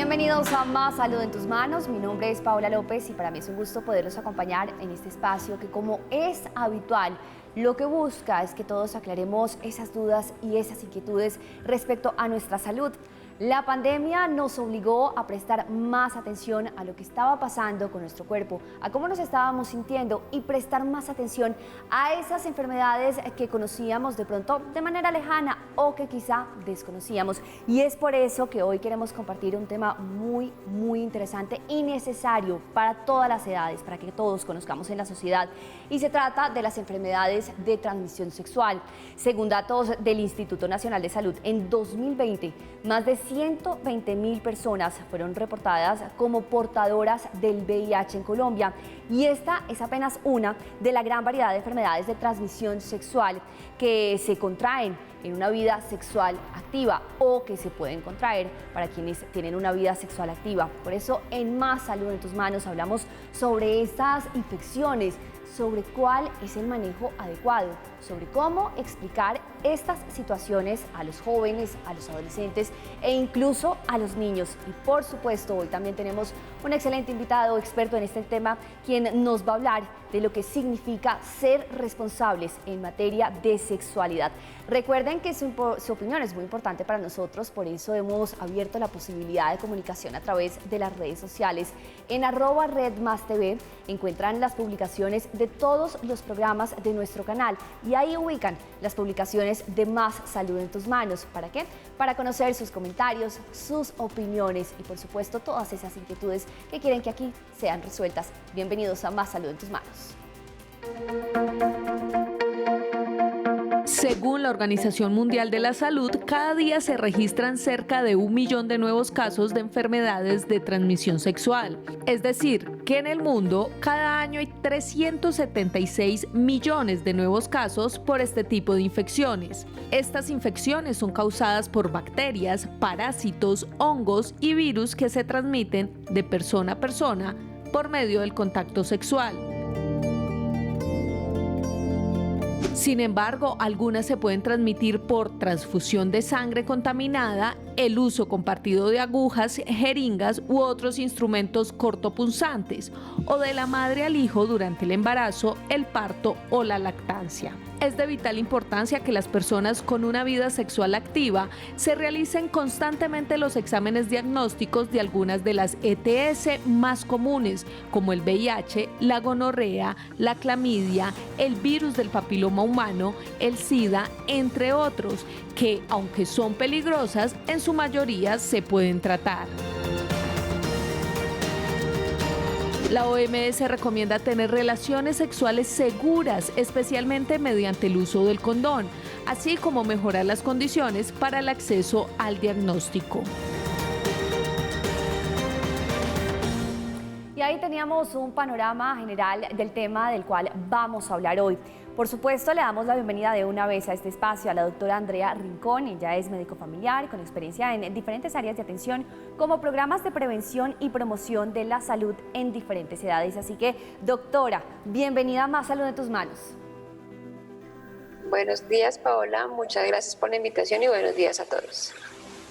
Bienvenidos a Más Salud en tus Manos. Mi nombre es Paola López y para mí es un gusto poderlos acompañar en este espacio que, como es habitual, lo que busca es que todos aclaremos esas dudas y esas inquietudes respecto a nuestra salud. La pandemia nos obligó a prestar más atención a lo que estaba pasando con nuestro cuerpo, a cómo nos estábamos sintiendo y prestar más atención a esas enfermedades que conocíamos de pronto de manera lejana o que quizá desconocíamos. Y es por eso que hoy queremos compartir un tema muy interesante y necesario para todas las edades, para que todos conozcamos en la sociedad. Y se trata de las enfermedades de transmisión sexual. Según datos del Instituto Nacional de Salud, en 2020, más de 120.000 personas fueron reportadas como portadoras del VIH en Colombia, y esta es apenas una de la gran variedad de enfermedades de transmisión sexual que se contraen en una vida sexual activa o que se pueden contraer para quienes tienen una vida sexual activa. Por eso en Más Salud en tus Manos hablamos sobre estas infecciones, sobre cuál es el manejo adecuado, sobre cómo explicar estas situaciones a los jóvenes, a los adolescentes e incluso a los niños. Y por supuesto, hoy también tenemos un excelente invitado experto en este tema, quien nos va a hablar de lo que significa ser responsables en materia de sexualidad. Recuerden que su opinión es muy importante para nosotros, por eso hemos abierto la posibilidad de comunicación a través de las redes sociales. En @redmastv encuentran las publicaciones de todos los programas de nuestro canal y ahí ubican las publicaciones de Más Salud en tus Manos. ¿Para qué? Para conocer sus comentarios, sus opiniones y por supuesto todas esas inquietudes que quieren que aquí sean resueltas. Bienvenidos a Más Salud en tus Manos. Según la Organización Mundial de la Salud, cada día se registran cerca de 1 millón de nuevos casos de enfermedades de transmisión sexual. Es decir, que en el mundo cada año hay 376 millones de nuevos casos por este tipo de infecciones. Estas infecciones son causadas por bacterias, parásitos, hongos y virus que se transmiten de persona a persona por medio del contacto sexual. Sin embargo, algunas se pueden transmitir por transfusión de sangre contaminada, el uso compartido de agujas, jeringas u otros instrumentos cortopunzantes, o de la madre al hijo durante el embarazo, el parto o la lactancia. Es de vital importancia que las personas con una vida sexual activa se realicen constantemente los exámenes diagnósticos de algunas de las ETS más comunes, como el VIH, la gonorrea, la clamidia, el virus del papiloma humano, el SIDA, entre otros, que, aunque son peligrosas, en su mayoría se pueden tratar. La OMS recomienda tener relaciones sexuales seguras, especialmente mediante el uso del condón, así como mejorar las condiciones para el acceso al diagnóstico. Y ahí teníamos un panorama general del tema del cual vamos a hablar hoy. Por supuesto, le damos la bienvenida de una vez a este espacio a la doctora Andrea Rincón. Ella es médico familiar con experiencia en diferentes áreas de atención como programas de prevención y promoción de la salud en diferentes edades. Así que, doctora, bienvenida a Más Salud en tus Manos. Buenos días, Paola. Muchas gracias por la invitación y buenos días a todos.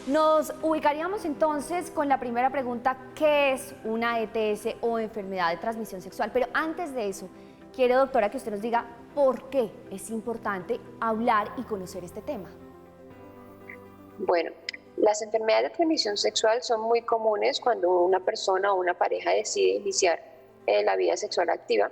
Nos ubicaríamos entonces con la primera pregunta: ¿qué es una ETS o enfermedad de transmisión sexual? Pero antes de eso, quiero, doctora, que usted nos diga por qué es importante hablar y conocer este tema. Bueno, las enfermedades de transmisión sexual son muy comunes cuando una persona o una pareja decide iniciar la vida sexual activa.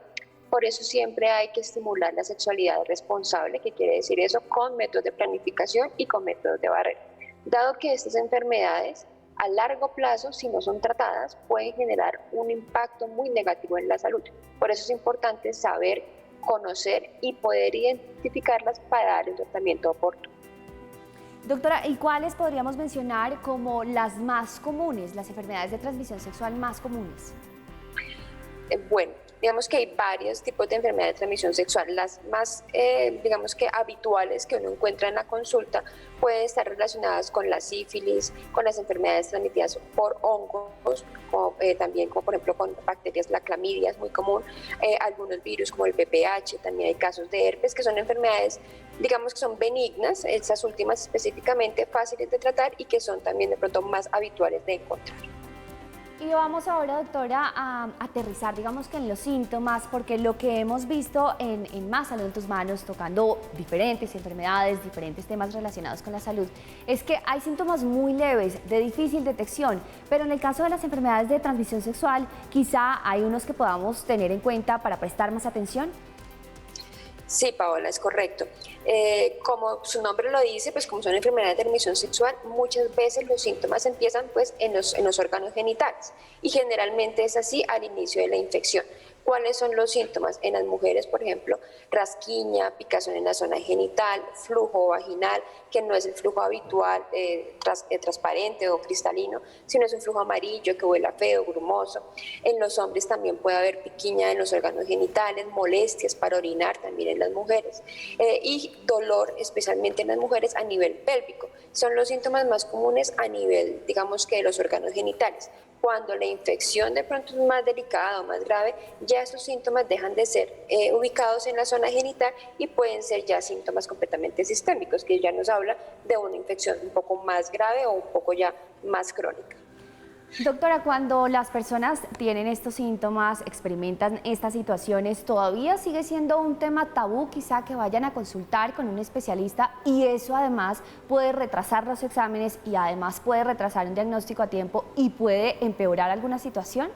Por eso siempre hay que estimular la sexualidad responsable, que quiere decir eso, con métodos de planificación y con métodos de barrera. Dado que estas enfermedades a largo plazo, si no son tratadas, pueden generar un impacto muy negativo en la salud. Por eso es importante saber, conocer y poder identificarlas para dar el tratamiento oportuno. Doctora, ¿y cuáles podríamos mencionar como las más comunes, las enfermedades de transmisión sexual más comunes? Bueno, digamos que hay varios tipos de enfermedades de transmisión sexual. Las más, digamos que habituales que uno encuentra en la consulta pueden estar relacionadas con la sífilis, con las enfermedades transmitidas por hongos, también como por ejemplo con bacterias, la clamidia es muy común, algunos virus como el VPH, también hay casos de herpes, que son enfermedades, digamos que son benignas, estas últimas específicamente fáciles de tratar y que son también de pronto más habituales de encontrar. Y vamos ahora, doctora, a aterrizar, digamos que en los síntomas, porque lo que hemos visto en Más Salud en tus Manos, tocando diferentes enfermedades, diferentes temas relacionados con la salud, es que hay síntomas muy leves, de difícil detección, pero en el caso de las enfermedades de transmisión sexual, quizá hay unos que podamos tener en cuenta para prestar más atención. Sí, Paola, es correcto. Como su nombre lo dice, pues como son enfermedades de transmisión sexual, muchas veces los síntomas empiezan pues en los órganos genitales y generalmente es así al inicio de la infección. ¿Cuáles son los síntomas? En las mujeres, por ejemplo, rasquiña, picazón en la zona genital, flujo vaginal, que no es el flujo habitual transparente o cristalino, sino es un flujo amarillo que huele feo, grumoso. En los hombres también puede haber piquiña en los órganos genitales, molestias para orinar también en las mujeres y dolor, especialmente en las mujeres a nivel pélvico. Son los síntomas más comunes a nivel, digamos que de los órganos genitales. Cuando la infección de pronto es más delicada o más grave, ya esos síntomas dejan de ser ubicados en la zona genital y pueden ser ya síntomas completamente sistémicos, que ya nos habla de una infección un poco más grave o un poco ya más crónica. Doctora, cuando las personas tienen estos síntomas, experimentan estas situaciones, ¿todavía sigue siendo un tema tabú quizá que vayan a consultar con un especialista y eso además puede retrasar los exámenes y además puede retrasar un diagnóstico a tiempo y puede empeorar alguna situación?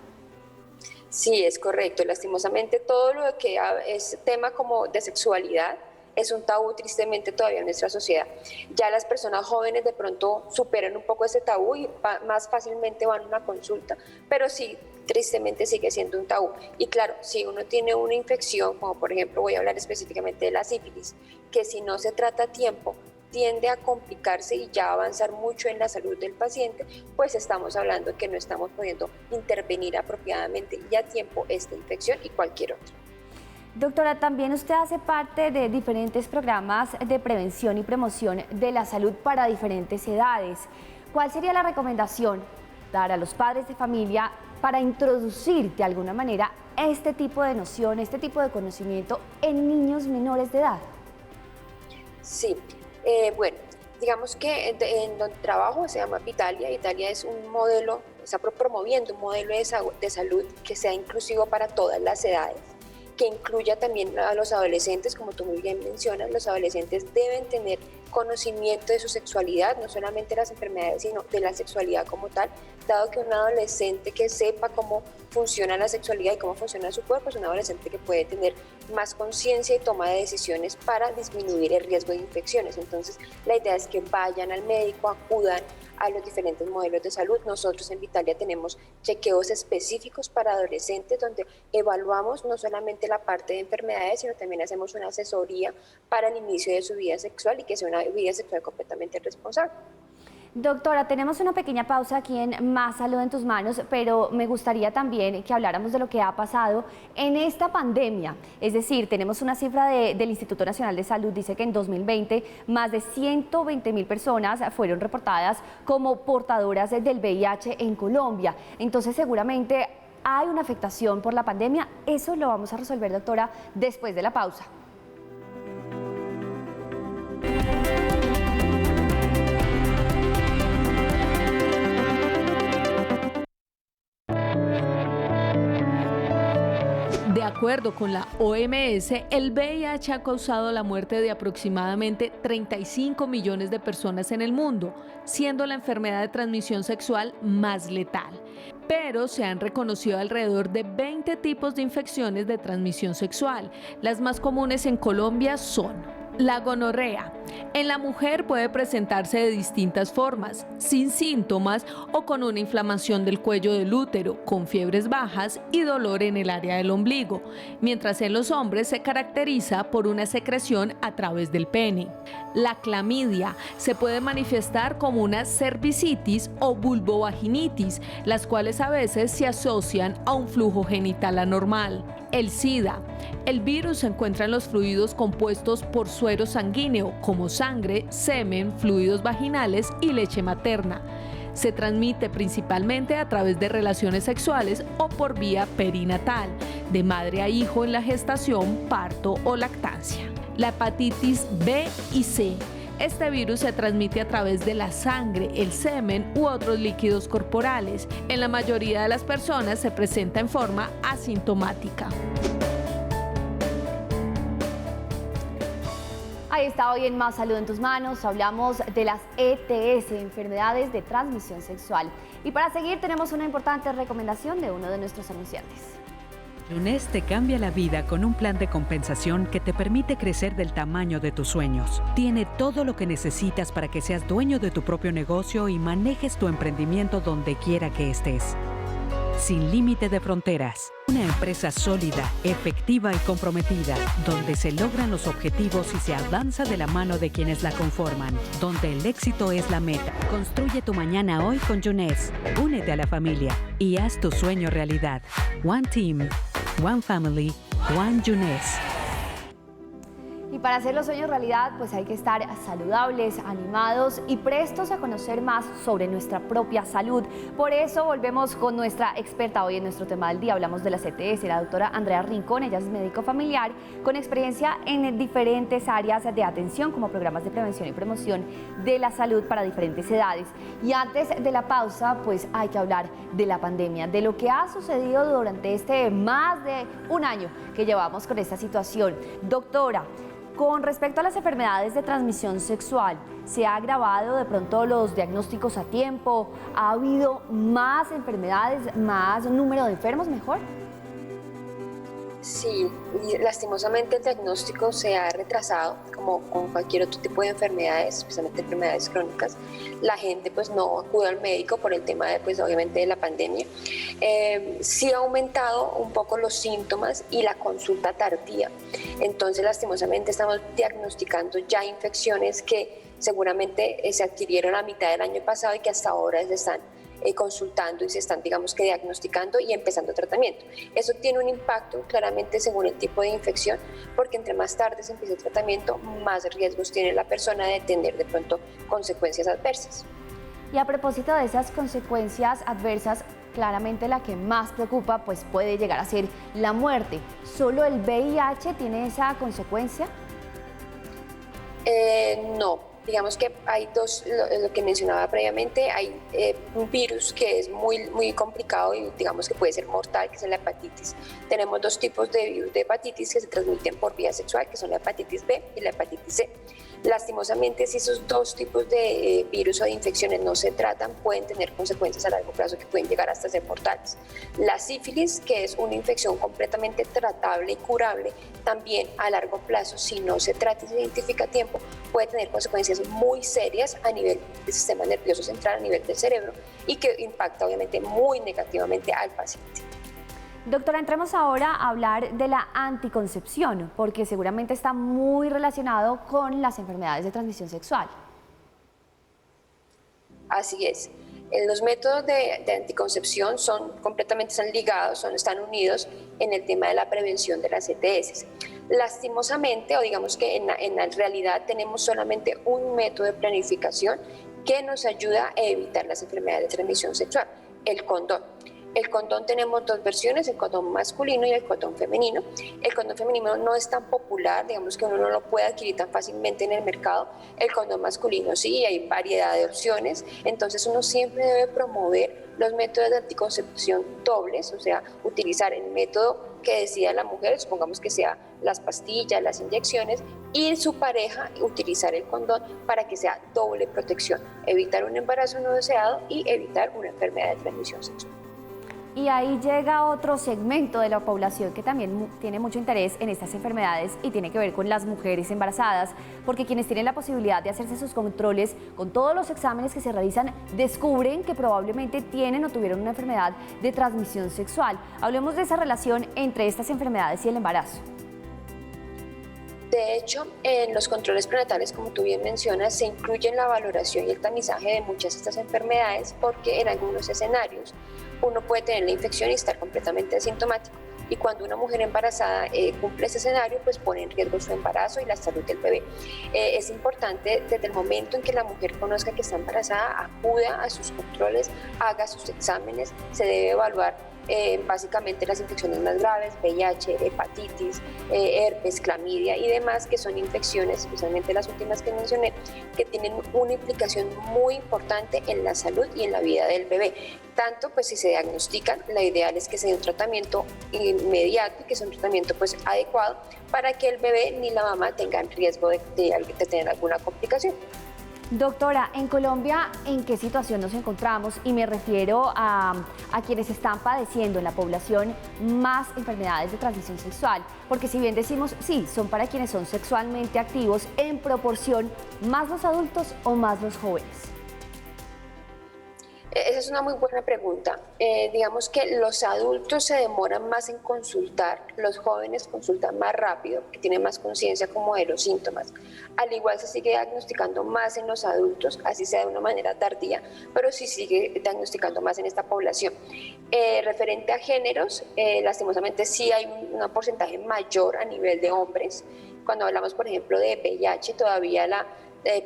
Sí, es correcto. Lastimosamente todo lo que es tema como de sexualidad es un tabú tristemente todavía en nuestra sociedad. Ya las personas jóvenes de pronto superan un poco ese tabú y más fácilmente van a una consulta, pero sí, tristemente sigue siendo un tabú. Y claro, si uno tiene una infección, como por ejemplo voy a hablar específicamente de la sífilis, que si no se trata a tiempo, tiende a complicarse y ya avanzar mucho en la salud del paciente, pues estamos hablando de que no estamos pudiendo intervenir apropiadamente y a tiempo esta infección y cualquier otra. Doctora, también usted hace parte de diferentes programas de prevención y promoción de la salud para diferentes edades. ¿Cuál sería la recomendación dar a los padres de familia para introducir de alguna manera este tipo de noción, este tipo de conocimiento en niños menores de edad? Sí, bueno, digamos que en donde trabajo se llama Vitalia. Vitalia es un modelo, está promoviendo un modelo de salud que sea inclusivo para todas las edades, que incluya también a los adolescentes, como tú muy bien mencionas. Los adolescentes deben tener conocimiento de su sexualidad, no solamente de las enfermedades, sino de la sexualidad como tal, dado que un adolescente que sepa cómo funciona la sexualidad y cómo funciona su cuerpo es un adolescente que puede tener más conciencia y toma de decisiones para disminuir el riesgo de infecciones. Entonces, la idea es que vayan al médico, acudan a los diferentes modelos de salud. Nosotros en Vitalia tenemos chequeos específicos para adolescentes donde evaluamos no solamente la parte de enfermedades, sino también hacemos una asesoría para el inicio de su vida sexual y que sea una vida sexual completamente responsable. Doctora, tenemos una pequeña pausa aquí en Más Salud en tus Manos, pero me gustaría también que habláramos de lo que ha pasado en esta pandemia. Es decir, tenemos una cifra del Instituto Nacional de Salud, dice que en 2020 más de 120.000 personas fueron reportadas como portadoras del VIH en Colombia. Entonces, seguramente hay una afectación por la pandemia. Eso lo vamos a resolver, doctora, después de la pausa. De acuerdo con la OMS, el VIH ha causado la muerte de aproximadamente 35 millones de personas en el mundo, siendo la enfermedad de transmisión sexual más letal. Pero se han reconocido alrededor de 20 tipos de infecciones de transmisión sexual. Las más comunes en Colombia son la gonorrea. En la mujer puede presentarse de distintas formas, sin síntomas o con una inflamación del cuello del útero, con fiebres bajas y dolor en el área del ombligo, mientras en los hombres se caracteriza por una secreción a través del pene. La clamidia se puede manifestar como una cervicitis o vulvovaginitis, las cuales a veces se asocian a un flujo genital anormal. El SIDA. El virus se encuentra en los fluidos compuestos por suero sanguíneo, como sangre, semen, fluidos vaginales y leche materna. Se transmite principalmente a través de relaciones sexuales o por vía perinatal, de madre a hijo en la gestación, parto o lactancia. La hepatitis B y C Este virus se transmite a través de la sangre, el semen u otros líquidos corporales. En la mayoría de las personas se presenta en forma asintomática. Ahí está hoy en Más Salud en tus Manos. Hablamos de las ETS, enfermedades de transmisión sexual. Y para seguir tenemos una importante recomendación de uno de nuestros anunciantes. Junés te cambia la vida con un plan de compensación que te permite crecer del tamaño de tus sueños. Tiene todo lo que necesitas para que seas dueño de tu propio negocio y manejes tu emprendimiento donde quiera que estés. Sin límite de fronteras. Una empresa sólida, efectiva y comprometida, donde se logran los objetivos y se avanza de la mano de quienes la conforman, donde el éxito es la meta. Construye tu mañana hoy con Junés. Únete a la familia y haz tu sueño realidad. One Team, One Family, One Junés. Y para hacer los sueños realidad, pues hay que estar saludables, animados y prestos a conocer más sobre nuestra propia salud. Por eso volvemos con nuestra experta hoy en nuestro tema del día. Hablamos de la ETS, la doctora Andrea Rincón. Ella es médico familiar con experiencia en diferentes áreas de atención, como programas de prevención y promoción de la salud para diferentes edades. Y antes de la pausa, pues hay que hablar de la pandemia, de lo que ha sucedido durante este más de un año que llevamos con esta situación. Doctora, con respecto a las enfermedades de transmisión sexual, ¿se ha agravado de pronto los diagnósticos a tiempo? ¿Ha habido más enfermedades, más número de enfermos mejor? Sí, y lastimosamente el diagnóstico se ha retrasado, como con cualquier otro tipo de enfermedades, especialmente enfermedades crónicas. La gente pues no acude al médico por el tema de, pues obviamente, de la pandemia. Sí ha aumentado un poco los síntomas y la consulta tardía. Entonces lastimosamente estamos diagnosticando ya infecciones que seguramente se adquirieron a mitad del año pasado y que hasta ahora se están consultando y se están, digamos que, diagnosticando y empezando tratamiento. Eso tiene un impacto claramente según el tipo de infección, porque entre más tarde se empiece el tratamiento, más riesgos tiene la persona de tener de pronto consecuencias adversas. Y a propósito de esas consecuencias adversas, claramente la que más preocupa pues puede llegar a ser la muerte. ¿Solo el VIH tiene esa consecuencia? No. Digamos que hay dos, lo que mencionaba previamente, hay un virus que es muy complicado y digamos que puede ser mortal, que es la hepatitis. Tenemos dos tipos de virus de hepatitis que se transmiten por vía sexual, que son la hepatitis B y la hepatitis C. Lastimosamente, si esos dos tipos de virus o de infecciones no se tratan, pueden tener consecuencias a largo plazo que pueden llegar hasta ser mortales. La sífilis, que es una infección completamente tratable y curable, también a largo plazo, si no se trata y se identifica a tiempo, puede tener consecuencias muy serias a nivel del sistema nervioso central, a nivel del cerebro, y que impacta obviamente muy negativamente al paciente. Doctora, entremos ahora a hablar de la anticoncepción, porque seguramente está muy relacionado con las enfermedades de transmisión sexual. Así es. Los métodos de anticoncepción están ligados, están unidos en el tema de la prevención de las ETS. Lastimosamente, o digamos que en la realidad tenemos solamente un método de planificación que nos ayuda a evitar las enfermedades de transmisión sexual, el condón. El condón tenemos dos versiones, el condón masculino y el condón femenino. El condón femenino no es tan popular, digamos que uno no lo puede adquirir tan fácilmente en el mercado. El condón masculino sí, hay variedad de opciones. Entonces uno siempre debe promover los métodos de anticoncepción dobles, o sea, utilizar el método que decida la mujer, supongamos que sea las pastillas, las inyecciones, y su pareja utilizar el condón para que sea doble protección, evitar un embarazo no deseado y evitar una enfermedad de transmisión sexual. Y ahí llega otro segmento de la población que también tiene mucho interés en estas enfermedades y tiene que ver con las mujeres embarazadas, porque quienes tienen la posibilidad de hacerse sus controles con todos los exámenes que se realizan, descubren que probablemente tienen o tuvieron una enfermedad de transmisión sexual. Hablemos de esa relación entre estas enfermedades y el embarazo. De hecho, en los controles prenatales, como tú bien mencionas, se incluye la valoración y el tamizaje de muchas de estas enfermedades porque en algunos escenarios uno puede tener la infección y estar completamente asintomático. Y cuando una mujer embarazada cumple ese escenario, pues pone en riesgo su embarazo y la salud del bebé. Es importante desde el momento en que la mujer conozca que está embarazada, acuda a sus controles, haga sus exámenes, se debe evaluar básicamente las infecciones más graves, VIH, hepatitis, herpes, clamidia y demás, que son infecciones, especialmente las últimas que mencioné, que tienen una implicación muy importante en la salud y en la vida del bebé. Tanto pues si se diagnostican, lo ideal es que se dé un tratamiento inmediato y que sea un tratamiento pues adecuado para que el bebé ni la mamá tengan riesgo de tener alguna complicación. Doctora, en Colombia, ¿en qué situación nos encontramos? Y me refiero a quienes están padeciendo en la población más enfermedades de transmisión sexual, porque si bien decimos, sí, son para quienes son sexualmente activos, en proporción, ¿más los adultos o más los jóvenes? Esa es una muy buena pregunta. Digamos que los adultos se demoran más en consultar, los jóvenes consultan más rápido, que tienen más conciencia como de los síntomas. Al igual se sigue diagnosticando más en los adultos, así sea de una manera tardía, pero sí sigue diagnosticando más en esta población. Referente a géneros, lastimosamente sí hay un porcentaje mayor a nivel de hombres. Cuando hablamos, por ejemplo, de VIH, todavía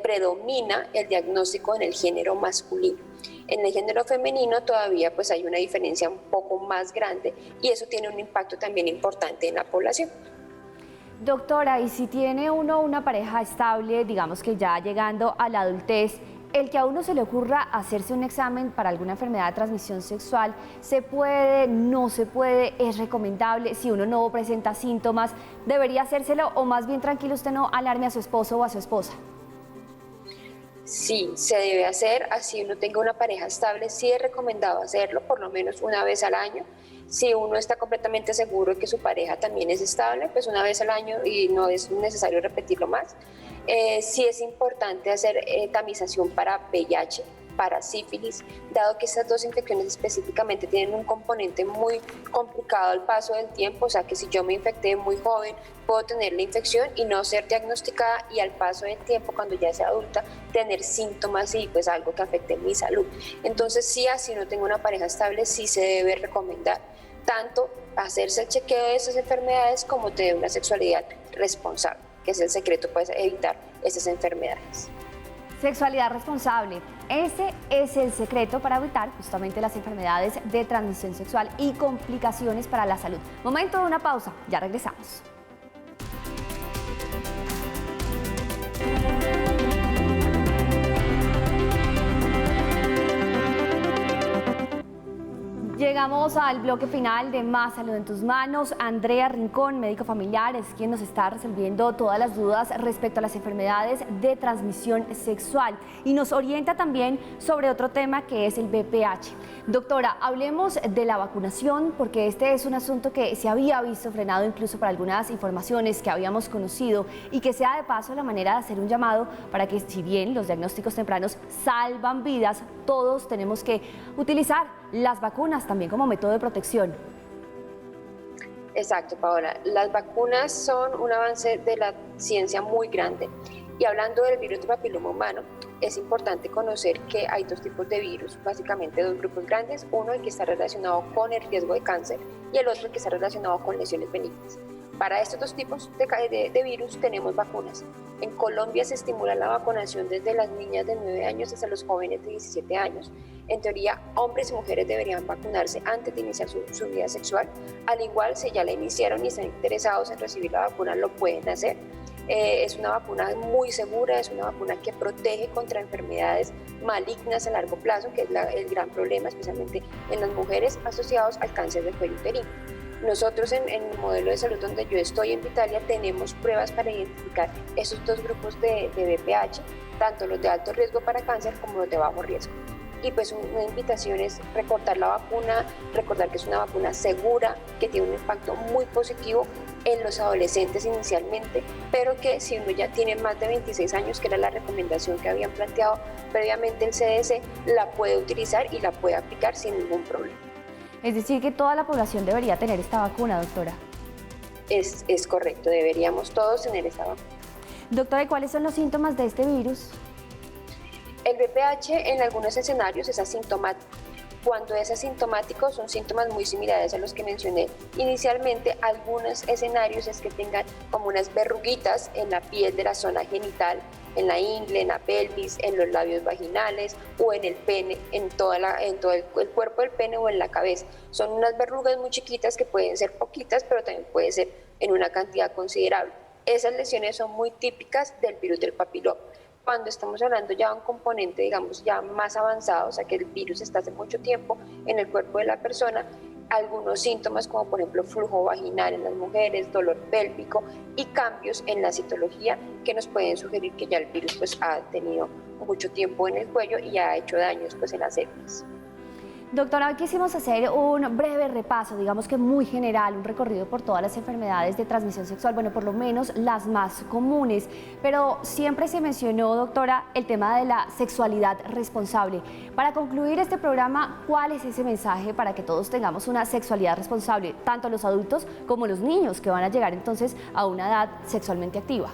predomina el diagnóstico en el género masculino. En el género femenino todavía pues hay una diferencia un poco más grande y eso tiene un impacto también importante en la población. Doctora, y si tiene uno una pareja estable, digamos que ya llegando a la adultez, el que a uno se le ocurra hacerse un examen para alguna enfermedad de transmisión sexual, ¿se puede, no se puede, es recomendable? Si uno no presenta síntomas, ¿debería hacérselo o más bien tranquilo usted no alarme a su esposo o a su esposa? Sí, se debe hacer, así uno tenga una pareja estable, sí es recomendado hacerlo por lo menos una vez al año. Si uno está completamente seguro de que su pareja también es estable, pues una vez al año y no es necesario repetirlo más. Sí es importante hacer tamización para VIH, para sífilis, dado que estas dos infecciones específicamente tienen un componente muy complicado al paso del tiempo, o sea que si yo me infecté muy joven, puedo tener la infección y no ser diagnosticada y al paso del tiempo, cuando ya sea adulta, tener síntomas y pues algo que afecte mi salud. Entonces sí, así no tengo una pareja estable, sí se debe recomendar tanto hacerse el chequeo de esas enfermedades como tener una sexualidad responsable, que es el secreto para evitar esas enfermedades. Sexualidad responsable. Ese es el secreto para evitar justamente las enfermedades de transmisión sexual y complicaciones para la salud. Momento de una pausa, ya regresamos. Llegamos al bloque final de Más Salud en tus Manos. Andrea Rincón, médico familiar, es quien nos está resolviendo todas las dudas respecto a las enfermedades de transmisión sexual y nos orienta también sobre otro tema que es el VPH. Doctora, hablemos de la vacunación porque este es un asunto que se había visto frenado incluso por algunas informaciones que habíamos conocido y que sea de paso la manera de hacer un llamado para que, si bien los diagnósticos tempranos salvan vidas, todos tenemos que utilizar las vacunas también como método de protección. Exacto, Paola. Las vacunas son un avance de la ciencia muy grande. Y hablando del virus de papiloma humano, es importante conocer que hay dos tipos de virus, básicamente dos grupos grandes, uno el que está relacionado con el riesgo de cáncer y el otro el que está relacionado con lesiones benignas. Para estos dos tipos de virus tenemos vacunas. En Colombia se estimula la vacunación desde las niñas de 9 años hasta los jóvenes de 17 años. En teoría, hombres y mujeres deberían vacunarse antes de iniciar su vida sexual. Al igual, si ya la iniciaron y están interesados en recibir la vacuna, lo pueden hacer. Es una vacuna muy segura, es una vacuna que protege contra enfermedades malignas a largo plazo, que es el gran problema, especialmente en las mujeres asociados al cáncer de cuello uterino. Nosotros en el modelo de salud donde yo estoy en Vitalia tenemos pruebas para identificar esos dos grupos de VPH, tanto los de alto riesgo para cáncer como los de bajo riesgo. Y pues una invitación es recordar la vacuna, recordar que es una vacuna segura, que tiene un impacto muy positivo en los adolescentes inicialmente, pero que si uno ya tiene más de 26 años, que era la recomendación que habían planteado previamente el CDC, la puede utilizar y la puede aplicar sin ningún problema. Es decir, que toda la población debería tener esta vacuna, doctora. Es correcto, deberíamos todos tener esta vacuna. Doctora, ¿y cuáles son los síntomas de este virus? El VPH en algunos escenarios es asintomático. Cuando es asintomático son síntomas muy similares a los que mencioné inicialmente. Algunos escenarios es que tengan como unas verruguitas en la piel de la zona genital, en la ingle, en la pelvis, en los labios vaginales o en el pene, en todo el cuerpo del pene o en la cabeza. Son unas verrugas muy chiquitas que pueden ser poquitas, pero también puede ser en una cantidad considerable. Esas lesiones son muy típicas del virus del papiloma. Cuando estamos hablando ya de un componente, digamos, ya más avanzado, o sea que el virus está hace mucho tiempo en el cuerpo de la persona, algunos síntomas como por ejemplo flujo vaginal en las mujeres, dolor pélvico y cambios en la citología que nos pueden sugerir que ya el virus pues ha tenido mucho tiempo en el cuello y ha hecho daños pues en las células. Doctora, hoy quisimos hacer un breve repaso, digamos que muy general, un recorrido por todas las enfermedades de transmisión sexual, bueno, por lo menos las más comunes, pero siempre se mencionó, doctora, el tema de la sexualidad responsable. Para concluir este programa, ¿cuál es ese mensaje para que todos tengamos una sexualidad responsable, tanto los adultos como los niños que van a llegar entonces a una edad sexualmente activa?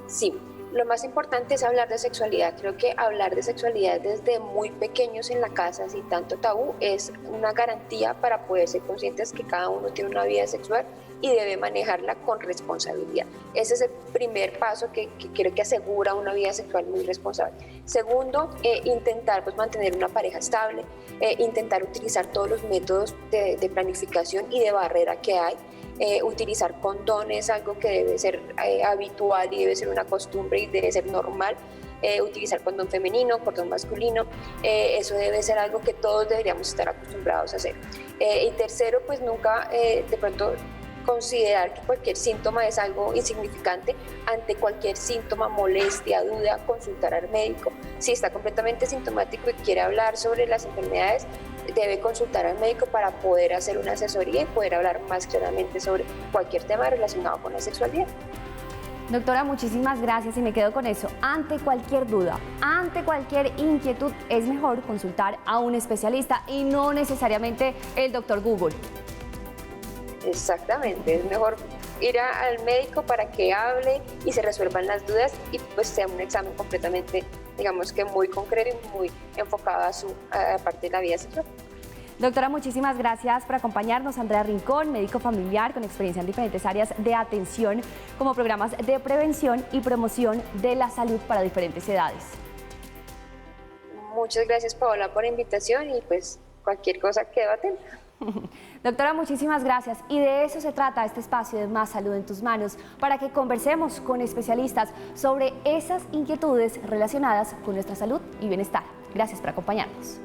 Sí. Lo más importante es hablar de sexualidad. Creo que hablar de sexualidad desde muy pequeños en la casa, sin tanto tabú, es una garantía para poder ser conscientes que cada uno tiene una vida sexual y debe manejarla con responsabilidad. Ese es el primer paso que creo que asegura una vida sexual muy responsable. Segundo, intentar pues, mantener una pareja estable, intentar utilizar todos los métodos de planificación y de barrera que hay. Utilizar condones, algo que debe ser habitual y debe ser una costumbre y debe ser normal. Utilizar condón femenino, condón masculino, eso debe ser algo que todos deberíamos estar acostumbrados a hacer. Y tercero, pues nunca de pronto considerar que cualquier síntoma es algo insignificante. Ante cualquier síntoma, molestia, duda, consultar al médico. Si está completamente sintomático y quiere hablar sobre las enfermedades, debe consultar al médico para poder hacer una asesoría y poder hablar más claramente sobre cualquier tema relacionado con la sexualidad. Doctora, muchísimas gracias y me quedo con eso. Ante cualquier duda, ante cualquier inquietud, es mejor consultar a un especialista y no necesariamente el doctor Google. Exactamente, es mejor ir al médico para que hable y se resuelvan las dudas y pues sea un examen completamente, digamos que muy concreto y muy enfocado a parte de la vida sexual. Doctora, muchísimas gracias por acompañarnos. Andrea Rincón, médico familiar con experiencia en diferentes áreas de atención como programas de prevención y promoción de la salud para diferentes edades. Muchas gracias, Paola, por la invitación y pues cualquier cosa quedo atenta. Doctora, muchísimas gracias. Y de eso se trata este espacio de Más Salud en tus Manos, para que conversemos con especialistas sobre esas inquietudes relacionadas con nuestra salud y bienestar. Gracias por acompañarnos.